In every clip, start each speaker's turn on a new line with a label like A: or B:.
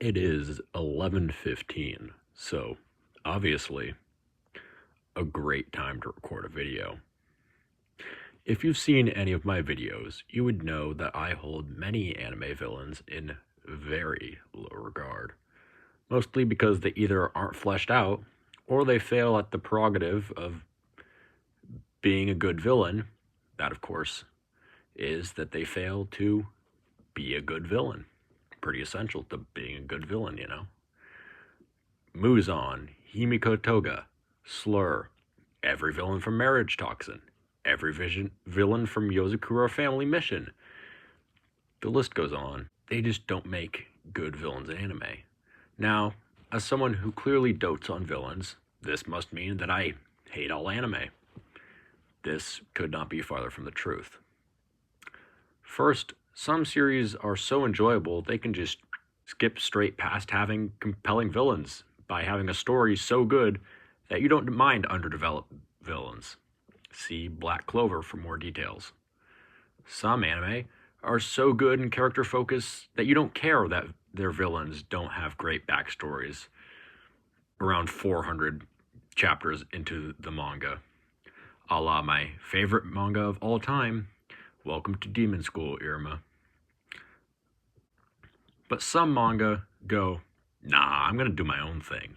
A: It is 11:15, so obviously a great time to record a video. If you've seen any of my videos, you would know that I hold many anime villains in very low regard, mostly because they either aren't fleshed out or they fail at the prerogative of being a good villain. That, of course, is that they fail to be a good villain. Pretty essential to being a good villain, you know? Muzan, Himiko Toga, Slur, every villain from Marriage Toxin, every villain from Yozakura Family Mission. The list goes on. They just don't make good villains in anime. Now, as someone who clearly dotes on villains, this must mean that I hate all anime. This could not be farther from the truth. First, some series are so enjoyable they can just skip straight past having compelling villains by having a story so good that you don't mind underdeveloped villains. See Black Clover for more details. Some anime are so good in character focus that you don't care that their villains don't have great backstories around 400 chapters into the manga. A la my favorite manga of all time, Welcome to Demon School, Irma. But some manga go, nah, I'm going to do my own thing,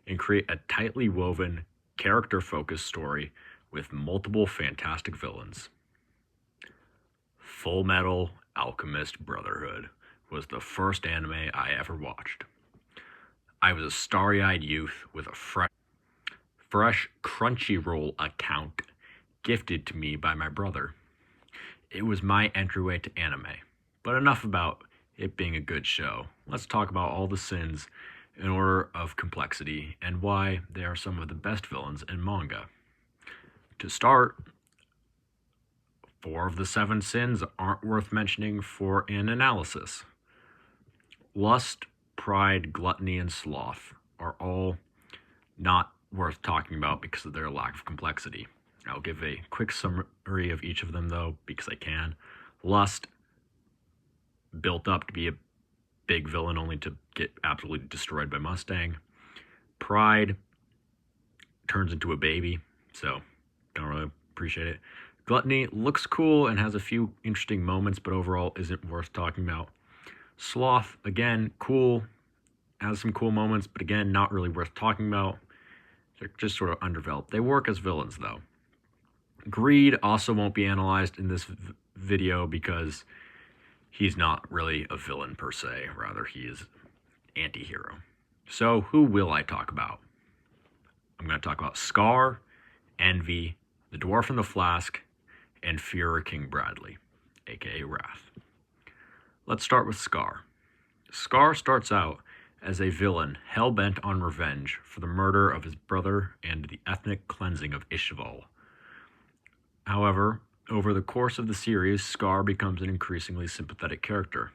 A: and create a tightly woven, character-focused story with multiple fantastic villains. Fullmetal Alchemist Brotherhood was the first anime I ever watched. I was a starry-eyed youth with a fresh Crunchyroll account gifted to me by my brother. It was my entryway to anime, but enough about it being a good show. Let's talk about all the sins in order of complexity and why they are some of the best villains in manga. To start, 4 of the 7 sins aren't worth mentioning for an analysis. Lust, pride, gluttony, and sloth are all not worth talking about because of their lack of complexity. I'll give a quick summary of each of them, though, because I can. Lust, built up to be a big villain only to get absolutely destroyed by Mustang. Pride turns into a baby, so don't really appreciate it. Gluttony looks cool and has a few interesting moments, but overall isn't worth talking about. Sloth, again, cool, has some cool moments, but again, not really worth talking about. They're just sort of underdeveloped. They work as villains, though. Greed also won't be analyzed in this video because he's not really a villain per se. Rather, he is anti-hero. So who will I talk about? I'm going to talk about Scar, Envy, the Dwarf and the Flask, and Führer King Bradley, aka Wrath. Let's start with Scar. Scar starts out as a villain hell-bent on revenge for the murder of his brother and the ethnic cleansing of Ishval. However, over the course of the series, Scar becomes an increasingly sympathetic character.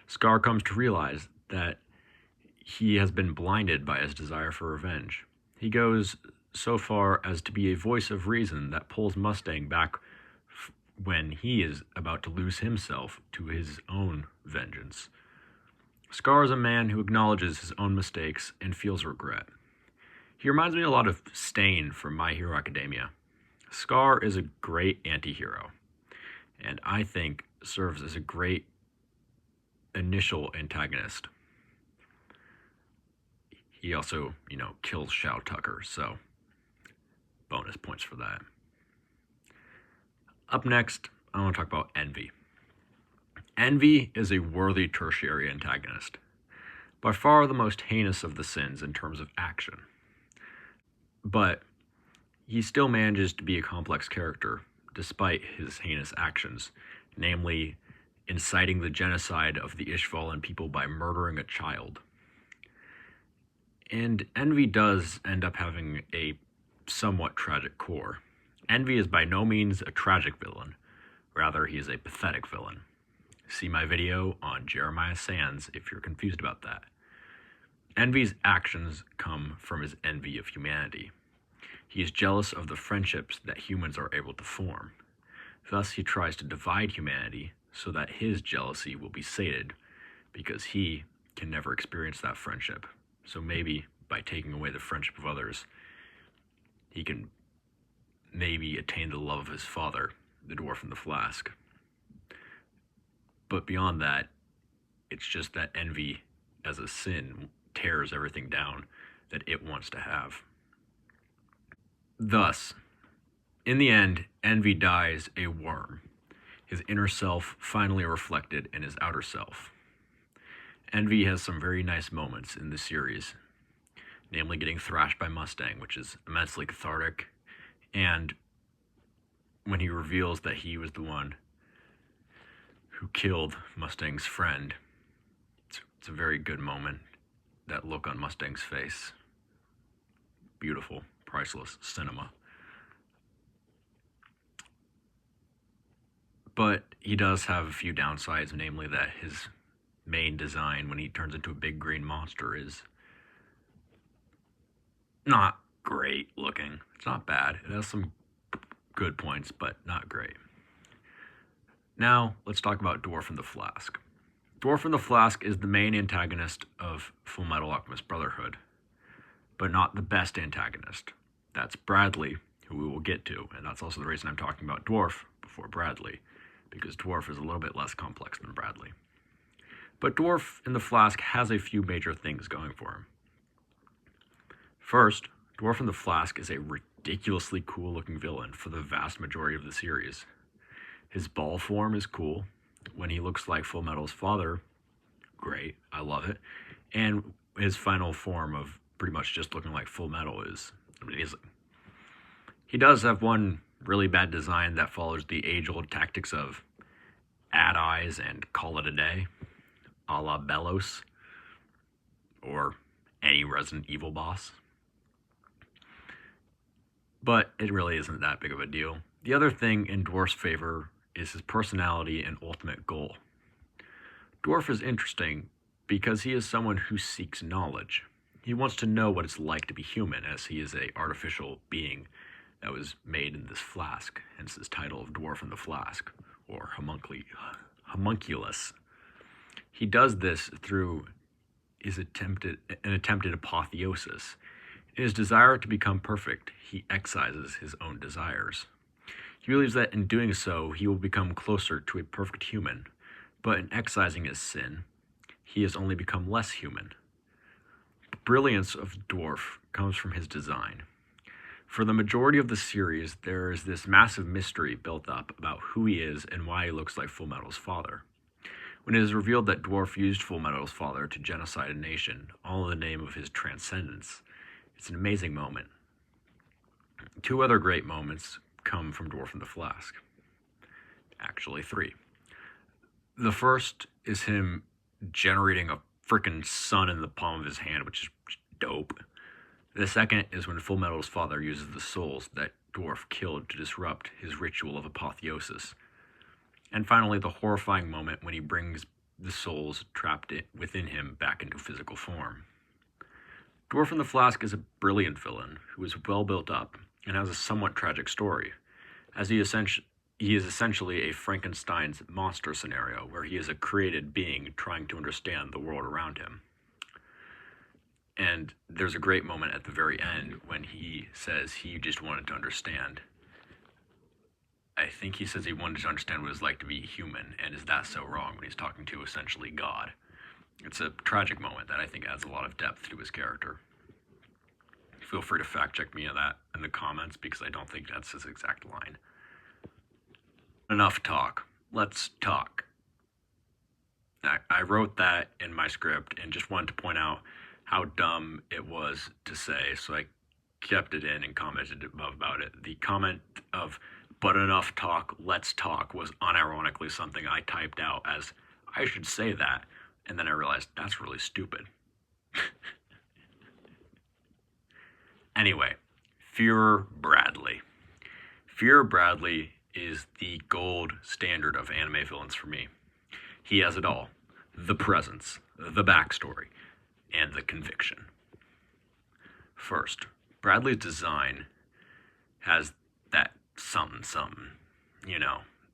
A: Scar comes to realize that he has been blinded by his desire for revenge. He goes so far as to be a voice of reason that pulls Mustang back when he is about to lose himself to his own vengeance. Scar is a man who acknowledges his own mistakes and feels regret. He reminds me a lot of Stain from My Hero Academia. Scar is a great anti-hero, and I think serves as a great initial antagonist. He also, kills Shao Tucker, so bonus points for that. Up next, I want to talk about Envy. Envy is a worthy tertiary antagonist, by far the most heinous of the sins in terms of action. But he still manages to be a complex character, despite his heinous actions, namely inciting the genocide of the Ishvalan people by murdering a child. And Envy does end up having a somewhat tragic core. Envy is by no means a tragic villain, rather he is a pathetic villain. See my video on Jeremiah Sands if you're confused about that. Envy's actions come from his envy of humanity. He is jealous of the friendships that humans are able to form. Thus, he tries to divide humanity so that his jealousy will be sated, because he can never experience that friendship. So maybe by taking away the friendship of others, he can maybe attain the love of his father, the dwarf in the flask. But beyond that, it's just that envy as a sin tears everything down that it wants to have. Thus, in the end, envy dies a worm, his inner self finally reflected in his outer self. Envy has some very nice moments in the series, namely getting thrashed by Mustang, which is immensely cathartic, and when he reveals that he was the one who killed Mustang's friend. It's a very good moment. That look on Mustang's face. Beautiful, priceless cinema. But he does have a few downsides, namely that his main design when he turns into a big green monster is not great looking. It's not bad. It has some good points, but not great. Now, let's talk about Dwarf in the Flask. Dwarf in the Flask is the main antagonist of Fullmetal Alchemist Brotherhood, but not the best antagonist. That's Bradley, who we will get to, and that's also the reason I'm talking about Dwarf before Bradley, because Dwarf is a little bit less complex than Bradley. But Dwarf in the Flask has a few major things going for him. First, Dwarf in the Flask is a ridiculously cool looking villain for the vast majority of the series. His ball form is cool. When he looks like Fullmetal's father, great, I love it. And his final form of pretty much just looking like Fullmetal is amazing. He does have one really bad design that follows the age-old tactics of add eyes and call it a day, a la Bellos, or any Resident Evil boss. But it really isn't that big of a deal. The other thing in Dwarf's favor is his personality and ultimate goal. Dwarf is interesting because he is someone who seeks knowledge. He wants to know what it's like to be human, as he is an artificial being that was made in this flask, hence his title of Dwarf in the Flask, or homunculus. He does this through an attempted apotheosis. In his desire to become perfect, he excises his own desires. He believes that in doing so, he will become closer to a perfect human, but in excising his sin, he has only become less human. The brilliance of Dwarf comes from his design. For the majority of the series, there is this massive mystery built up about who he is and why he looks like Fullmetal's father. When it is revealed that Dwarf used Fullmetal's father to genocide a nation, all in the name of his transcendence, it's an amazing moment. Two other great moments come from Dwarf in the Flask. Actually, three. The first is him generating a freaking sun in the palm of his hand, which is dope. The second is when Fullmetal's father uses the souls that Dwarf killed to disrupt his ritual of apotheosis. And finally, the horrifying moment when he brings the souls trapped within him back into physical form. Dwarf in the Flask is a brilliant villain who is well built up and has a somewhat tragic story, as he is essentially a Frankenstein's monster scenario where he is a created being trying to understand the world around him. And there's a great moment at the very end when he says he just wanted to understand. I think he says he wanted to understand what it's like to be human, and is that so wrong when he's talking to essentially God? It's a tragic moment that I think adds a lot of depth to his character. Feel free to fact check me on that in the comments, because I don't think that's his exact line. Enough talk. Let's talk. I wrote that in my script and just wanted to point out how dumb it was to say, so I kept it in and commented about it. The comment of, "but enough talk, let's talk," was unironically something I typed out as, I should say that, and then I realized that's really stupid. Anyway, Führer Bradley. Führer Bradley is the gold standard of anime villains for me. He has it all. The presence, the backstory, and the conviction. First, Bradley's design has that something,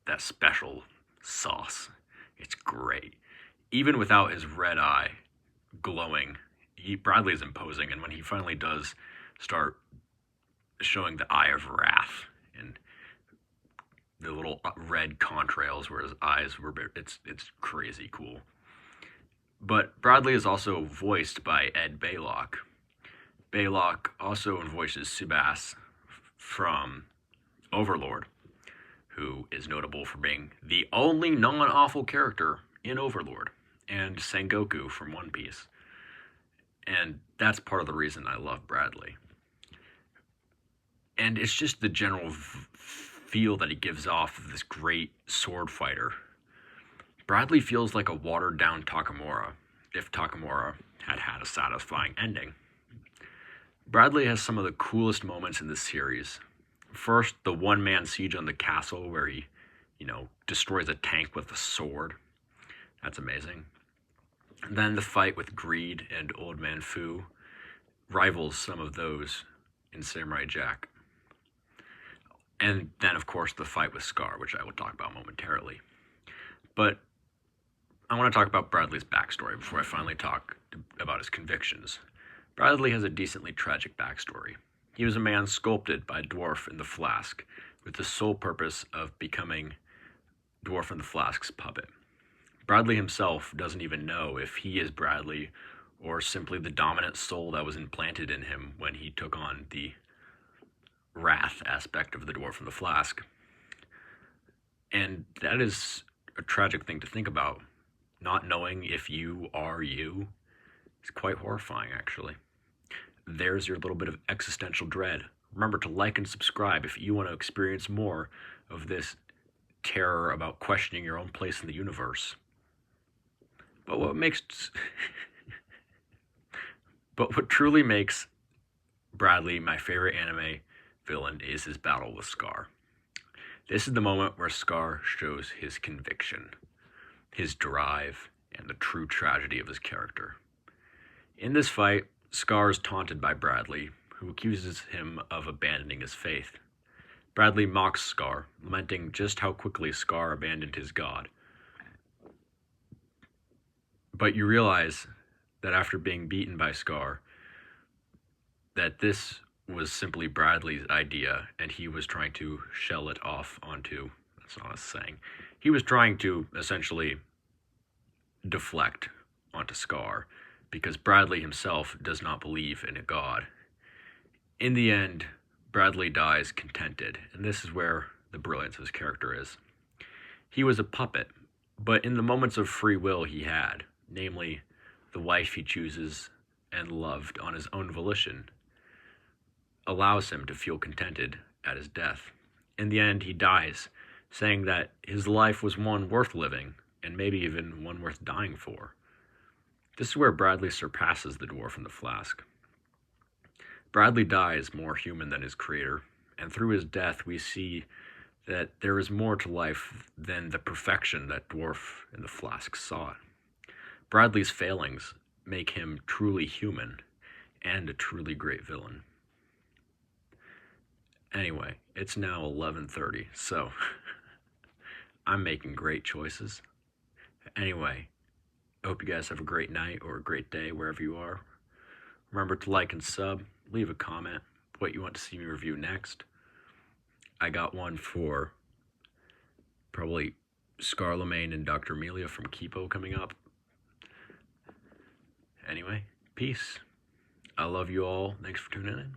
A: that special sauce. It's great. Even without his red eye, glowing. Bradley is imposing, and when he finally does start showing the eye of wrath and the little red contrails where his eyes were, it's crazy cool. But Bradley is also voiced by Ed Baylock. Baylock also voices Subas from Overlord, who is notable for being the only non-awful character in Overlord, and Sengoku from One Piece. And that's part of the reason I love Bradley. And it's just the general feel that he gives off of this great sword fighter. Bradley feels like a watered-down Takamura, if Takamura had had a satisfying ending. Bradley has some of the coolest moments in this series. First, the one-man siege on the castle where he, destroys a tank with a sword. That's amazing. And then the fight with Greed and Old Man Fu rivals some of those in Samurai Jack. And then, of course, the fight with Scar, which I will talk about momentarily. But I want to talk about Bradley's backstory before I finally talk about his convictions. Bradley has a decently tragic backstory. He was a man sculpted by Dwarf in the Flask with the sole purpose of becoming Dwarf in the Flask's puppet. Bradley himself doesn't even know if he is Bradley or simply the dominant soul that was implanted in him when he took on the wrath aspect of the Dwarf in the Flask. And that is a tragic thing to think about. Not knowing if you are you is quite horrifying, actually. There's your little bit of existential dread. Remember to like and subscribe if you want to experience more of this terror about questioning your own place in the universe. But what truly makes Bradley my favorite anime villain is his battle with Scar. This is the moment where Scar shows his conviction, his drive, and the true tragedy of his character. In this fight, Scar is taunted by Bradley, who accuses him of abandoning his faith. Bradley mocks Scar, lamenting just how quickly Scar abandoned his god. But you realize that after being beaten by Scar, that this was simply Bradley's idea, and he was trying to shell it off onto, that's not a saying, he was trying to essentially deflect onto Scar, because Bradley himself does not believe in a god. In the end, Bradley dies contented, and this is where the brilliance of his character is. He was a puppet, but in the moments of free will he had, namely the wife he chooses and loved on his own volition, allows him to feel contented at his death. In the end, he dies, saying that his life was one worth living, and maybe even one worth dying for. This is where Bradley surpasses the Dwarf in the Flask. Bradley dies more human than his creator, and through his death we see that there is more to life than the perfection that Dwarf in the Flask sought. Bradley's failings make him truly human and a truly great villain. Anyway, it's now 11:30, so I'm making great choices. Anyway, I hope you guys have a great night or a great day wherever you are. Remember to like and sub, leave a comment, what you want to see me review next. I got one for probably Scarlemagne and Dr. Amelia from Kipo coming up. Anyway, peace. I love you all. Thanks for tuning in.